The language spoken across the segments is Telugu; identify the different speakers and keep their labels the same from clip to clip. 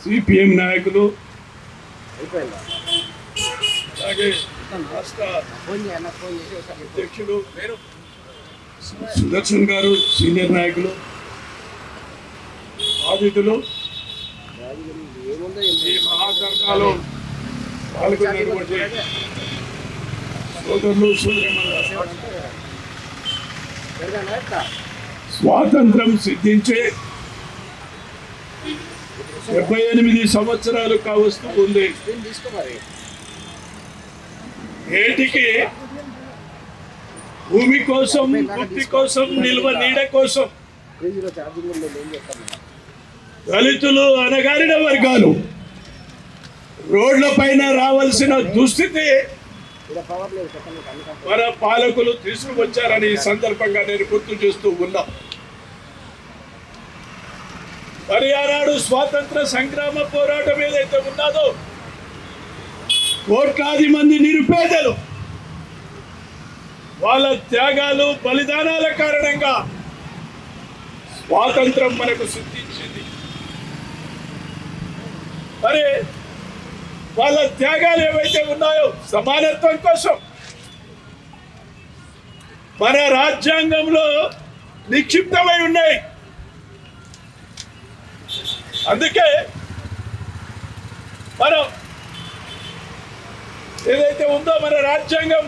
Speaker 1: సిపిఎం నాయకులు, అలాగే రాష్ట్ర అధ్యక్షులు సుదర్శన్ గారు, సీనియర్ నాయకులు, బాధితులు, ఈ మహాధర్నాలో పాల్గొన్నటువంటి సోదరులు, సోదరిమణులు, స్వాతంత్రం సిద్ధించే 78 సంవత్సరాలు కావస్తూ ఉంది. నేటికి భూమి కోసం, ముక్తి కోసం, నిల్వ నీడ కోసం దళితులు, అణగారిన వర్గాలు రోడ్ల పైన రావాల్సిన దుస్థితి మన పాలకులు తీసుకువచ్చారని ఈ సందర్భంగా నేను గుర్తు చేస్తూ ఉన్నా. మరి ఆనాడు స్వాతంత్ర సంగ్రామ పోరాటం ఏదైతే ఉన్నదో, కోట్లాది మంది నిరుపేదలు వాళ్ళ త్యాగాలు, బలిదానాల కారణంగా స్వాతంత్రం మనకు సిద్ధించింది. మరి వాళ్ళ త్యాగాలు ఏవైతే ఉన్నాయో సమానత్వం కోసం మన రాజ్యాంగంలో నిక్షిప్తమై ఉన్నాయి. అందుకే మనం ఏదైతే ఉందో మన రాజ్యాంగం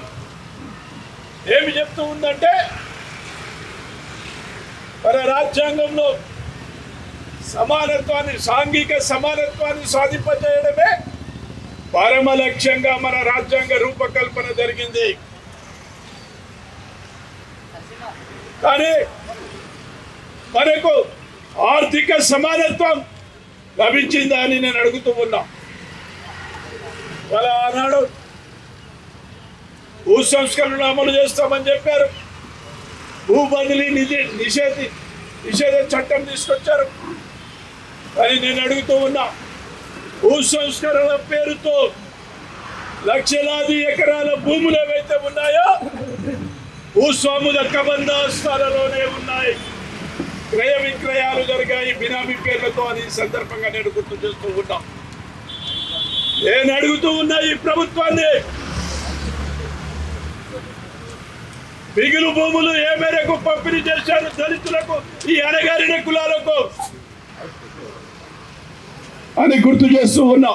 Speaker 1: ఏమి చెప్తూ ఉందంటే, మన రాజ్యాంగంలో సమానత్వాన్ని, సాంఘిక సమానత్వాన్ని సాధింపజేయడమే పరమ లక్ష్యంగా మన రాజ్యాంగ రూపకల్పన జరిగింది. కానీ మనకు ఆర్థిక సమానత్వం లభించిందా అని నేను అడుగుతూ ఉన్నా. వాళ్ళ ఆనాడు భూ సంస్కరణలు అమలు చేస్తామని చెప్పారు, భూ బదిలీ నిషేధ చట్టం తీసుకొచ్చారు. కానీ నేను అడుగుతూ ఉన్నా, భూ సంస్కరణ పేరుతో లక్షలాది ఎకరాల భూములు ఏవైతే ఉన్నాయో భూస్వాముల కబంధాస్తాలలోనే ఉన్నాయి. క్రయ విక్రయాలు జరిగాయి బినామీ పేర్లతో అని సందర్భంగా నేను గుర్తు చేస్తూ ఉన్నా. నేను అడుగుతూ ఉన్నా ఈ ప్రభుత్వాన్ని, మిగులు భూములు ఏ మేరకు పంపిణీ చేశారు దళితులకు, ఈ అణగారిన కులాలకు అని గుర్తు చేస్తూ ఉన్నా.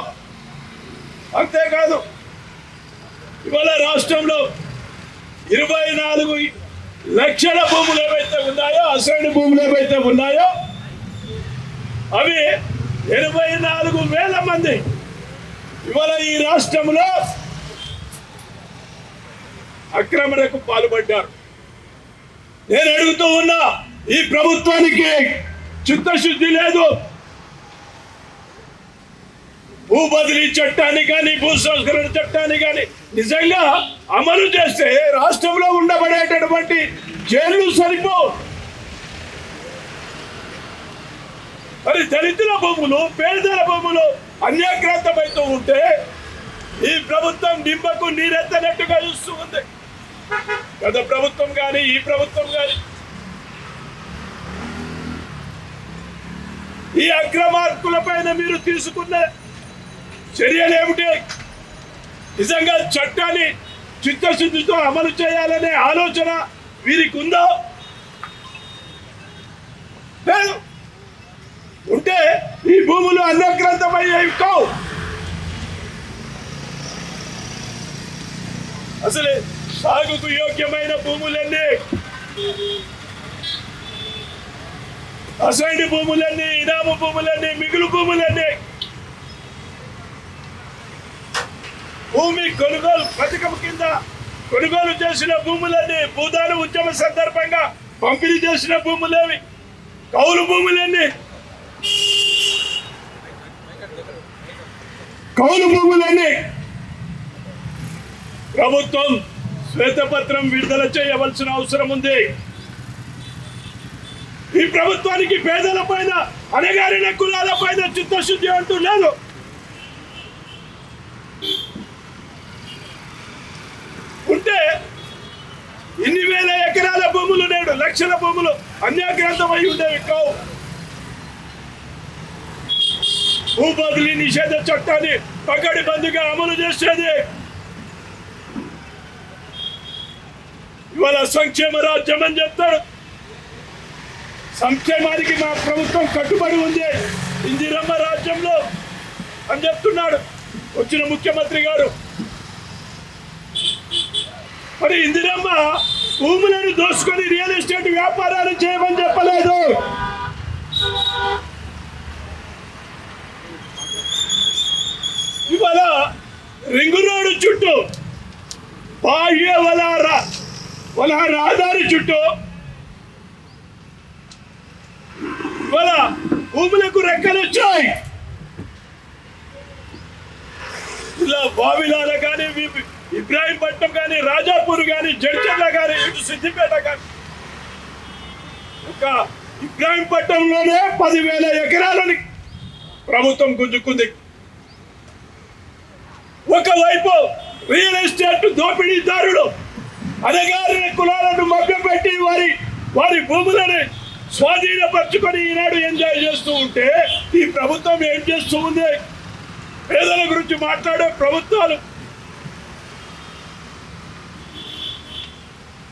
Speaker 1: అంతేకాదు, ఇవాళ రాష్ట్రంలో 24 లక్షల భూములు ఏవైతే ఉన్నాయో, అసైన్ భూములు ఏవైతే ఉన్నాయో అవి 84,000 మంది ఇవాళ ఈ రాష్ట్రంలో అక్రమణకు పాల్పడ్డారు. నేను అడుగుతూ ఉన్నా, ఈ ప్రభుత్వానికి చిత్తశుద్ధి లేదు. భూ బదిలీ చట్టాన్ని కానీ, భూ సంస్కరణ చట్టాన్ని కానీ నిజంగా అమలు చేస్తే రాష్ట్రంలో ఉండబడేటటువంటి జైళ్లు సరిపో. మరి దళితుల భూములు, పేదల భూములు అన్యాక్రాంతమవుతూ ఉంటే ఈ ప్రభుత్వం నిమ్మకు నీరెత్తనట్టుగా చూస్తూ ఉంది. గత ప్రభుత్వం కానీ, ఈ ప్రభుత్వం కానీ ఈ అక్రమార్కుల పైన మీరు తీసుకున్న చర్యలు ఏమిటి? నిజంగా చట్టాన్ని చిత్తశుద్ధితో అమలు చేయాలనే ఆలోచన వీరికి ఉందా? లేదు. ఉంటే ఈ భూములు అన్యాక్రాంతమయ్యేవి కావు. అసలే సాగుకు యోగ్యమైన భూములన్నీ, అసైన్ భూములన్నీ, ఇనాము భూములన్నీ, మిగులు భూములన్నీ, భూమి కొనుగోలు పథకం కింద కొనుగోలు చేసిన భూములన్నీ, భూదాన ఉద్యమ సందర్భంగా పంపిణీ చేసిన భూములేవి, కౌలు భూములన్నీ, ప్రభుత్వం శ్వేతపత్రం విడుదల చేయవలసిన అవసరం ఉంది. ఈ ప్రభుత్వానికి పేదల పైన, అణగారిన కులాల పైన చిత్తశుద్ధి అంటూ లేదు. ఉంటే ఇన్ని వేల ఎకరాల భూములు, నేడు లక్షల భూములు అన్యాక్రాంతమై ఉండేవి కావు. భూ బదిలీ నిషేధ చట్టాన్ని పకడ్బందీగా అమలు చేసేది. ఇవాళ సంక్షేమ రాజ్యం అని చెప్తాడు. సంక్షేమానికి మా ప్రభుత్వం కట్టుబడి ఉంది, ఇందిరమ్మ రాజ్యంలో అని చెప్తున్నాడు వచ్చిన ముఖ్యమంత్రి గారు. మరి ఇందిరమ్మ భూములను దోసుకొని రియల్ ఎస్టేట్ వ్యాపారాలు చేయమని చెప్పలేదు. ఇవాళ రింగు రోడ్డు చుట్టూ బాహ్య వల రహదారి చుట్టూ ఇవాళ భూములకు రెక్కలు వచ్చాయి. ఇలా బావిలాల కానీ, ఇబ్రాహీంపట్నం కానీ, రాజాపూర్ కానీ, జడ్చర్ల కానీ, ఇటు సిద్దిపేట కానీ, ఒక ఇబ్రాహీంపట్నంలోనే 10,000 ఎకరాలని ప్రభుత్వం గుంజుకుంది. ఒకవైపు రియల్ ఎస్టేట్ దోపిడీదారులు అణగారిన కులాలను మభ్యపెట్టి వారి భూములను స్వాధీనపరచుకొని ఈనాడు ఎంజాయ్ చేస్తూ ఉంటే ఈ ప్రభుత్వం ఏం చేస్తూ ఉంది? పేదల గురించి మాట్లాడే ప్రభుత్వాలు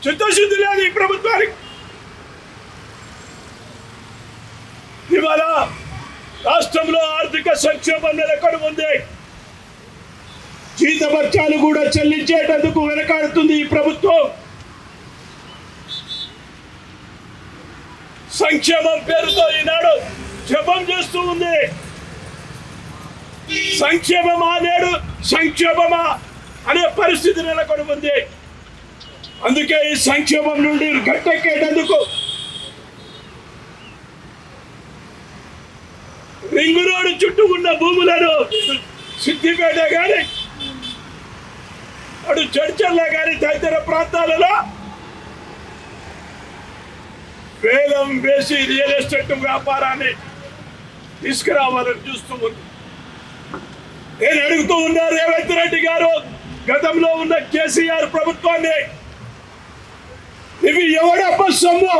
Speaker 1: చిత్తశుద్ధి లేదు ఈ ప్రభుత్వానికి. ఇవాళ రాష్ట్రంలో ఆర్థిక సంక్షోభం నెలకొని ఉంది. జీతభత్యాలు కూడా చెల్లించేటందుకు వెనకాడుతుంది ఈ ప్రభుత్వం. సంక్షేమం పేరుతో ఈనాడు జపం చేస్తూ ఉంది. సంక్షేమమా నేడు సంక్షేమమా అనే పరిస్థితి నెలకొని ఉంది. అందుకే ఈ సంక్షేమం నుండి గట్టెక్కేటందుకు రింగు రోడ్డు చుట్టూ ఉన్న భూములను సిద్దిపేట కానీ, అటు జడ్చర్ల కానీ తదితర ప్రాంతాలలో వేలం వేసి రియల్ ఎస్టేట్ వ్యాపారాన్ని తీసుకురావాలని చూస్తూ ఉంది. నేను అడుగుతూ ఉన్నా రేవంత్ రెడ్డి గారు, గతంలో ఉన్న కేసీఆర్ ప్రభుత్వాన్ని, ఇవి ఎవడప్ప సొమ్ము?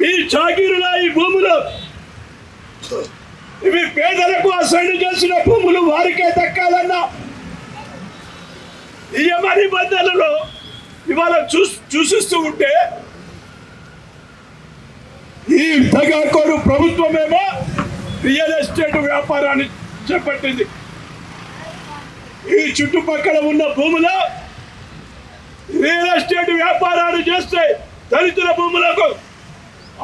Speaker 1: ఈ జాగీరుల ఈ భూములు ఇవి పేదలకు అసైన్ చేసిన భూములు వారికే దక్కాలన్నా ఈ నిబంధనలు ఇవాళ చూసిస్తూ ఉంటే ఈ దగాకోరు ప్రభుత్వమేమో రియల్ ఎస్టేట్ వ్యాపారాన్ని చేపట్టింది. ఈ చుట్టుపక్కల ఉన్న భూములో రియల్ ఎస్టేట్ వ్యాపారాలు చేస్తే దళితుల భూములకు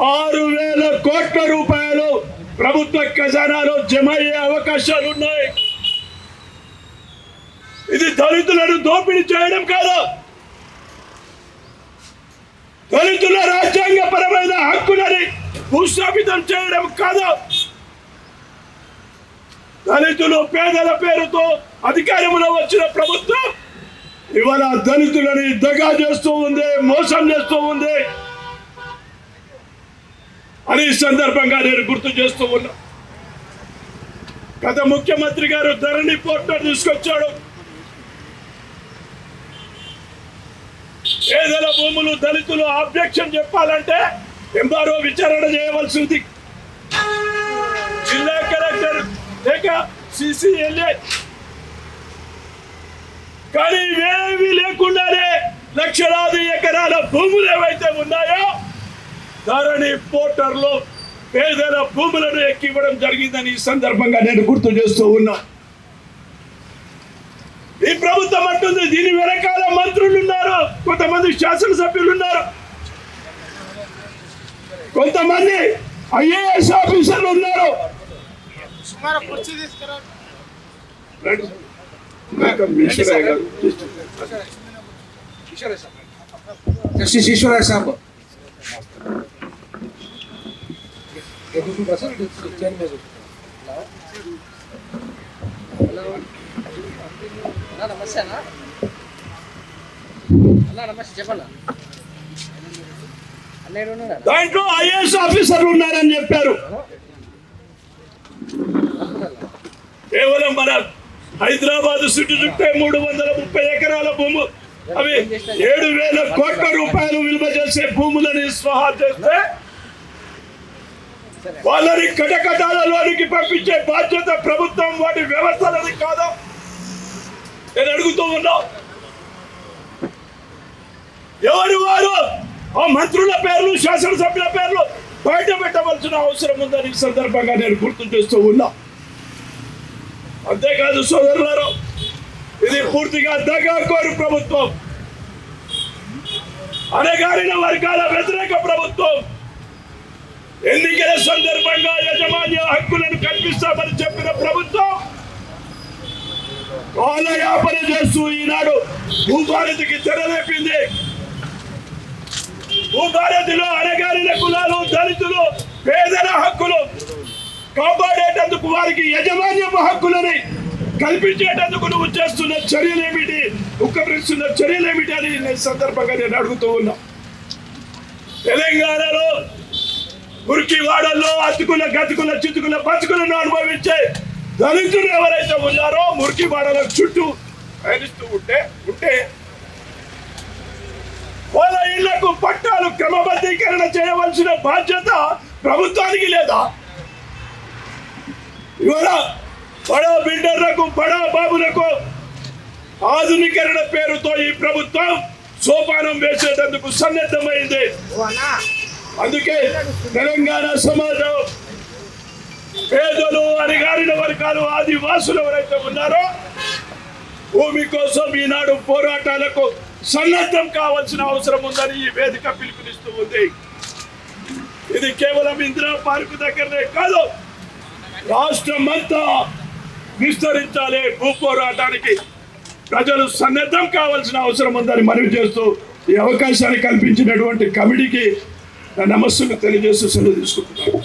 Speaker 1: 6,000 కోట్ల రూపాయలు ప్రభుత్వ ఖజానాలో జమ అయ్యే అవకాశాలు ఉన్నాయి. ఇది దళితులను దోపిడీ చేయడం కాదు, దళితుల రాజ్యాంగపరమైన హక్కులని భూస్థాపితం చేయడం కాదు. దళితులు పేదల పేరుతో అధికారంలో వచ్చిన ప్రభుత్వం ఇవాళ దళితులని దగా చేస్తూ ఉంది, మోసం చేస్తూ ఉంది అని ఈ సందర్భంగా నేను గుర్తు చేస్తూ ఉన్నా. గత ముఖ్యమంత్రి గారు ధరణి పోర్టల్ తీసుకొచ్చాడు. పేదల భూములు దళితులు ఆబ్జెక్షన్ చెప్పాలంటే ఎంఆర్ఓ విచారణ చేయవలసింది, జిల్లా కలెక్టర్ లేక సిసిఎల్ఏ. కానీ ఇవేమీ లేకుండానే లక్షలాది ఎకరాల భూములు ఏవైతే ఉన్నాయో ధరణి పోర్టర్లో పేదల భూములను ఎక్కివ్వడం జరిగిందని ఈ సందర్భంగా నేను గుర్తు చేస్తూ ఉన్నా. ఈ ప్రభుత్వం అంటుంది దీని వెనకాల మంత్రులు ఉన్నారు, కొంతమంది శాసనసభ్యులు ఉన్నారు, కొంతమంది ఐఏఎస్ ఆఫీసర్లు ఉన్నారు.
Speaker 2: జస్టిస్ ఈశ్వరరావు సాబ్ నమస్తే అన్న. నమస్తే చెప్పండి.
Speaker 1: దాంట్లో ఐఏఎస్ ఆఫీసర్లు ఉన్నారని చెప్పారు. కేవలం మన హైదరాబాద్ చుట్టూ 330 ఎకరాల భూము, అవి 7,000 కోట్ల రూపాయలు విలువ చేసే భూములని స్వాహా చేస్తే వాళ్ళని కటకటాలలోనికి పంపించే బాధ్యత ప్రభుత్వం వాటి వ్యవస్థలది కాదా నేను అడుగుతూ ఉన్నా. ఎవరు వారు ఆ మంత్రుల పేర్లు శాసనసభ్యుల పేర్లు బయట పెట్టవలసిన అవసరం ఉందని ఈ సందర్భంగా నేను గుర్తు చేస్తూ ఉన్నా. అంతేకాదు సోదరులారు, ఇది పూర్తిగా దగాకోరు ప్రభుత్వం, అణగారిన వర్గాల వ్యతిరేక ప్రభుత్వం. ఎన్నికల సందర్భంగా యాజమాన్య హక్కులను కల్పిస్తామని చెప్పిన ప్రభుత్వం కాలయాపన చేస్తూ ఈనాడు భూభారతికి తెరలేపింది. భూభారతిలో అణగారిన కులాలు, దళితులు, పేదల హక్కులు కాపాడేటందుకు, వారికి యజమాన్యపు హక్కులని కల్పించేటందుకు నువ్వు చేస్తున్న చర్యలేమిటి, ఉక్కరిస్తున్న చర్యలేమిటి అని నేను సందర్భంగా నేను అడుగుతూ ఉన్నా. తెలంగాణలో మురికివాడల్లో అతుకుల గతుకుల చితుకుల బతుకులను అనుభవించే దళితులు ఎవరైతే ఉన్నారో మురికివాడల చుట్టూ పయనిస్తూ ఉంటే వాళ్ళ ఇళ్లకు పట్టాలు క్రమబద్ధీకరణ చేయవలసిన బాధ్యత ప్రభుత్వానికి లేదా? ఇవాళ బడా బిల్డర్లకు, బడా బాబులకు ఆధునీకరణ పేరుతో ఈ ప్రభుత్వం సోపానం వేసేటందుకు సన్నద్ధమైంది. అందుకే తెలంగాణ సమాజం పేదలు, అణగారిన వర్గాలు, ఆదివాసులు ఎవరైతే ఉన్నారో భూమి కోసం ఈనాడు పోరాటాలకు సన్నద్ధం కావాల్సిన అవసరం ఉందని ఈ వేదిక పిలుపునిస్తూ ఉంది. ఇది కేవలం ఇందిరా పార్కు దగ్గరనే కాదు, రాష్ట్రం అంతా విస్తరించాలి. భూ పోరాటానికి ప్రజలు సన్నద్ధం కావాల్సిన అవసరం ఉందని మనవి చేస్తూ ఈ అవకాశాన్ని కల్పించినటువంటి కమిటీకి నమస్సులు తెలియజేస్తూ సెలవు తీసుకుంటున్నాను.